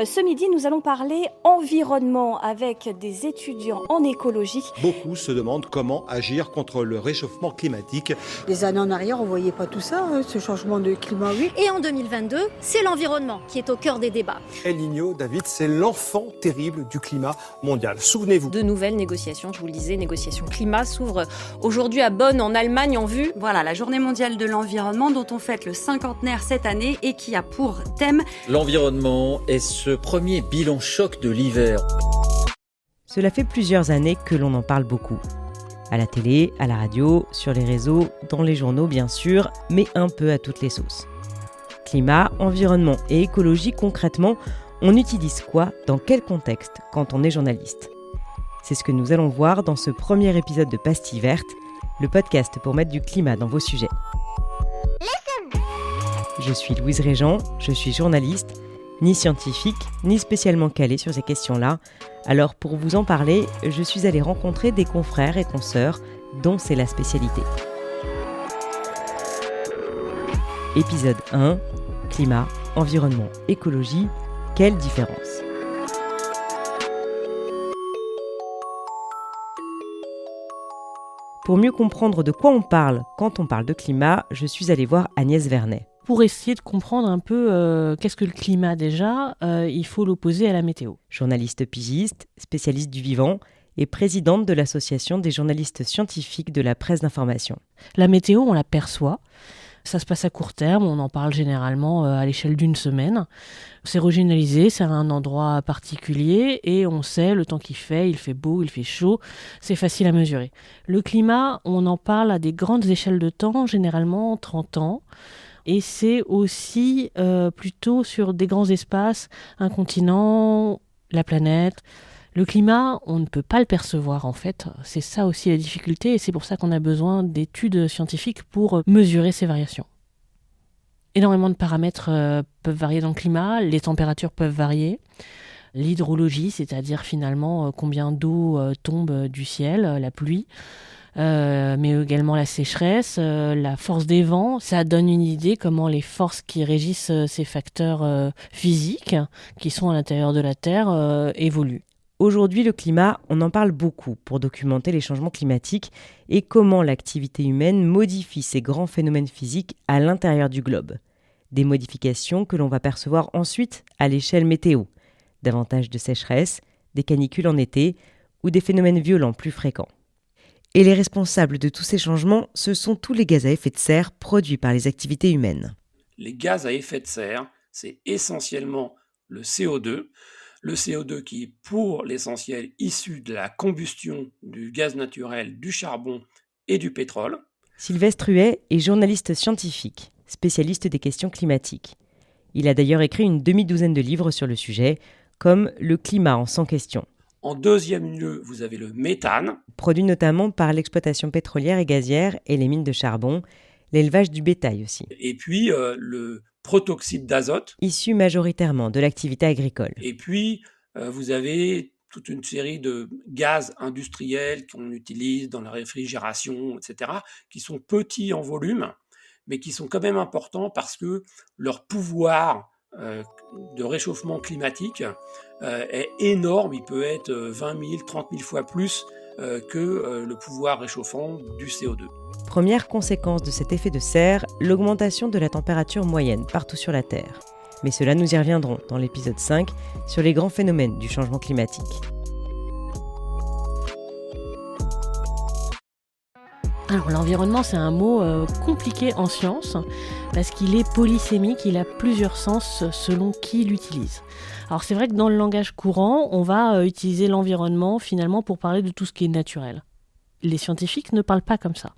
Ce midi, nous allons parler environnement avec des étudiants en écologie. Beaucoup se demandent comment agir contre le réchauffement climatique. Des années en arrière, on ne voyait pas tout ça, ce changement de climat, oui. Et en 2022, c'est l'environnement qui est au cœur des débats. El Niño, David, c'est l'enfant terrible du climat mondial. Souvenez-vous. De nouvelles négociations, je vous le disais, négociations climat s'ouvrent aujourd'hui à Bonn, en Allemagne, en vue. Voilà, la journée mondiale de l'environnement dont on fête le cinquantenaire cette année et qui a pour thème l'environnement est ce premier bilan choc de l'hiver. Cela fait plusieurs années que l'on en parle beaucoup. À la télé, à la radio, sur les réseaux, dans les journaux bien sûr, mais un peu à toutes les sauces. Climat, environnement et écologie, concrètement, on utilise quoi, dans quel contexte, quand on est journaliste ? C'est ce que nous allons voir dans ce premier épisode de Pastille Verte, le podcast pour mettre du climat dans vos sujets. Je suis Louise Régent, je suis journaliste, ni scientifique, ni spécialement calée sur ces questions-là. Alors pour vous en parler, je suis allée rencontrer des confrères et consoeurs dont c'est la spécialité. Épisode 1, climat, environnement, écologie, quelle différence ? Pour mieux comprendre de quoi on parle quand on parle de climat, je suis allée voir Agnès Vernet. Pour essayer de comprendre un peu qu'est-ce que le climat déjà, il faut l'opposer à la météo. Journaliste pigiste, spécialiste du vivant et présidente de l'association des journalistes scientifiques de la presse d'information. La météo, on la perçoit. Ça se passe à court terme, on en parle généralement à l'échelle d'une semaine. C'est régionalisé, c'est à un endroit particulier et on sait le temps qu'il fait, il fait beau, il fait chaud, c'est facile à mesurer. Le climat, on en parle à des grandes échelles de temps, généralement 30 ans. Et c'est aussi plutôt sur des grands espaces, un continent, la planète. Le climat, on ne peut pas le percevoir en fait. C'est ça aussi la difficulté et c'est pour ça qu'on a besoin d'études scientifiques pour mesurer ces variations. Énormément de paramètres peuvent varier dans le climat, les températures peuvent varier. L'hydrologie, c'est-à-dire finalement combien d'eau tombe du ciel, la pluie. Mais également la sécheresse, la force des vents, ça donne une idée comment les forces qui régissent ces facteurs physiques qui sont à l'intérieur de la Terre évoluent. Aujourd'hui, le climat, on en parle beaucoup pour documenter les changements climatiques et comment l'activité humaine modifie ces grands phénomènes physiques à l'intérieur du globe. Des modifications que l'on va percevoir ensuite à l'échelle météo. Davantage de sécheresse, des canicules en été ou des phénomènes violents plus fréquents. Et les responsables de tous ces changements, ce sont tous les gaz à effet de serre produits par les activités humaines. Les gaz à effet de serre, c'est essentiellement le CO2. Le CO2 qui est pour l'essentiel issu de la combustion du gaz naturel, du charbon et du pétrole. Sylvestre Huet est journaliste scientifique, spécialiste des questions climatiques. Il a d'ailleurs écrit une demi-douzaine de livres sur le sujet, comme Le climat en 100 questions. En deuxième lieu, vous avez le méthane. Produit notamment par l'exploitation pétrolière et gazière et les mines de charbon, l'élevage du bétail aussi. Et puis le protoxyde d'azote. Issu majoritairement de l'activité agricole. Et puis vous avez toute une série de gaz industriels qu'on utilise dans la réfrigération, etc., qui sont petits en volume, mais qui sont quand même importants parce que leur pouvoir de réchauffement climatique est énorme. Il peut être 20 000, 30 000 fois plus que le pouvoir réchauffant du CO2. Première conséquence de cet effet de serre, l'augmentation de la température moyenne partout sur la Terre. Mais cela, nous y reviendrons dans l'épisode 5 sur les grands phénomènes du changement climatique. Alors l'environnement, c'est un mot compliqué en sciences parce qu'il est polysémique, il a plusieurs sens selon qui l'utilise. Alors c'est vrai que dans le langage courant, on va utiliser l'environnement finalement pour parler de tout ce qui est naturel. Les scientifiques ne parlent pas comme ça.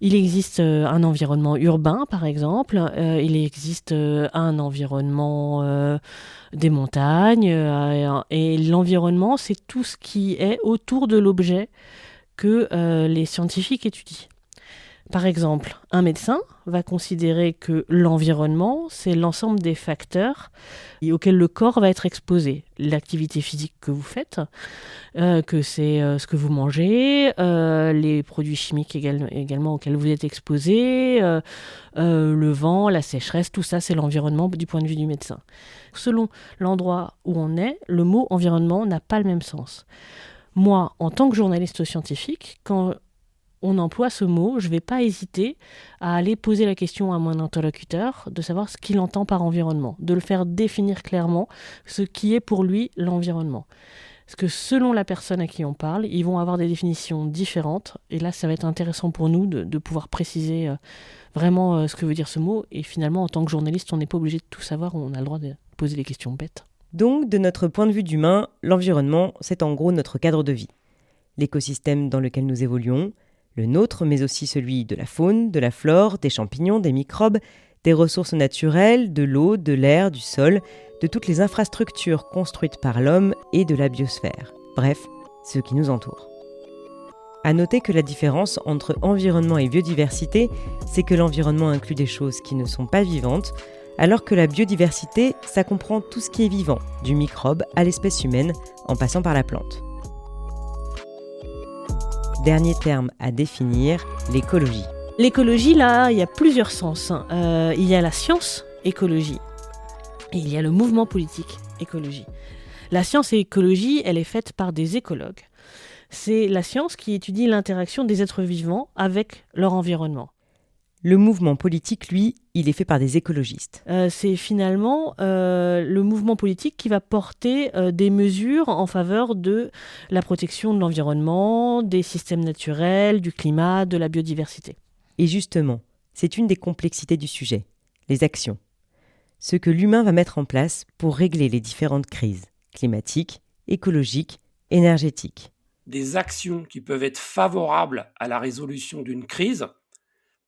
Il existe un environnement urbain, par exemple, il existe un environnement des montagnes, et l'environnement, c'est tout ce qui est autour de l'objet que les scientifiques étudient. Par exemple, un médecin va considérer que l'environnement, c'est l'ensemble des facteurs auxquels le corps va être exposé. L'activité physique que vous faites, que c'est ce que vous mangez, les produits chimiques également auxquels vous êtes exposé, le vent, la sécheresse, tout ça, c'est l'environnement du point de vue du médecin. Selon l'endroit où on est, le mot environnement n'a pas le même sens. Moi, en tant que journaliste scientifique, quand on emploie ce mot, je ne vais pas hésiter à aller poser la question à mon interlocuteur de savoir ce qu'il entend par environnement, de le faire définir clairement ce qui est pour lui l'environnement. Parce que selon la personne à qui on parle, ils vont avoir des définitions différentes. Et là, ça va être intéressant pour nous de pouvoir préciser vraiment ce que veut dire ce mot. Et finalement, en tant que journaliste, on n'est pas obligé de tout savoir, on a le droit de poser des questions bêtes. Donc, de notre point de vue d'humain, l'environnement, c'est en gros notre cadre de vie. L'écosystème dans lequel nous évoluons, le nôtre, mais aussi celui de la faune, de la flore, des champignons, des microbes, des ressources naturelles, de l'eau, de l'air, du sol, de toutes les infrastructures construites par l'homme et de la biosphère. Bref, ce qui nous entoure. À noter que la différence entre environnement et biodiversité, c'est que l'environnement inclut des choses qui ne sont pas vivantes, alors que la biodiversité, ça comprend tout ce qui est vivant, du microbe à l'espèce humaine, en passant par la plante. Dernier terme à définir, l'écologie. L'écologie, là, il y a plusieurs sens. Il y a la science écologie et il y a le mouvement politique écologie. La science et écologie, elle est faite par des écologues. C'est la science qui étudie l'interaction des êtres vivants avec leur environnement. Le mouvement politique, lui, il est fait par des écologistes. C'est finalement le mouvement politique qui va porter des mesures en faveur de la protection de l'environnement, des systèmes naturels, du climat, de la biodiversité. Et justement, c'est une des complexités du sujet, les actions. Ce que l'humain va mettre en place pour régler les différentes crises climatiques, écologiques, énergétiques. Des actions qui peuvent être favorables à la résolution d'une crise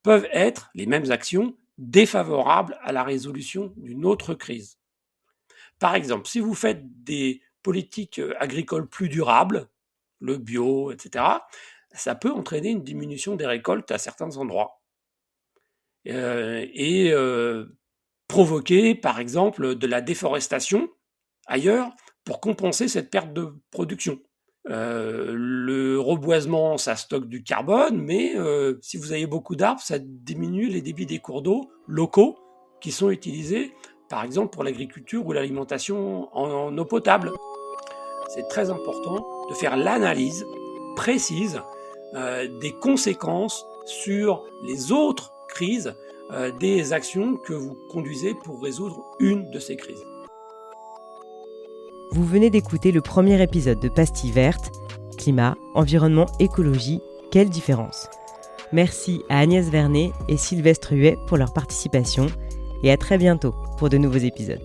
peuvent être les mêmes actions défavorables à la résolution d'une autre crise. Par exemple, si vous faites des politiques agricoles plus durables, le bio, etc., ça peut entraîner une diminution des récoltes à certains endroits. Et provoquer, par exemple, de la déforestation ailleurs pour compenser cette perte de production. Le reboisement, ça stocke du carbone, mais si vous avez beaucoup d'arbres, ça diminue les débits des cours d'eau locaux qui sont utilisés, par exemple, pour l'agriculture ou l'alimentation en eau potable. C'est très important de faire l'analyse précise des conséquences sur les autres crises des actions que vous conduisez pour résoudre une de ces crises. Vous venez d'écouter le premier épisode de Pastille verte, climat, environnement, écologie, quelle différence ? Merci à Agnès Vernet et Sylvestre Huet pour leur participation et à très bientôt pour de nouveaux épisodes.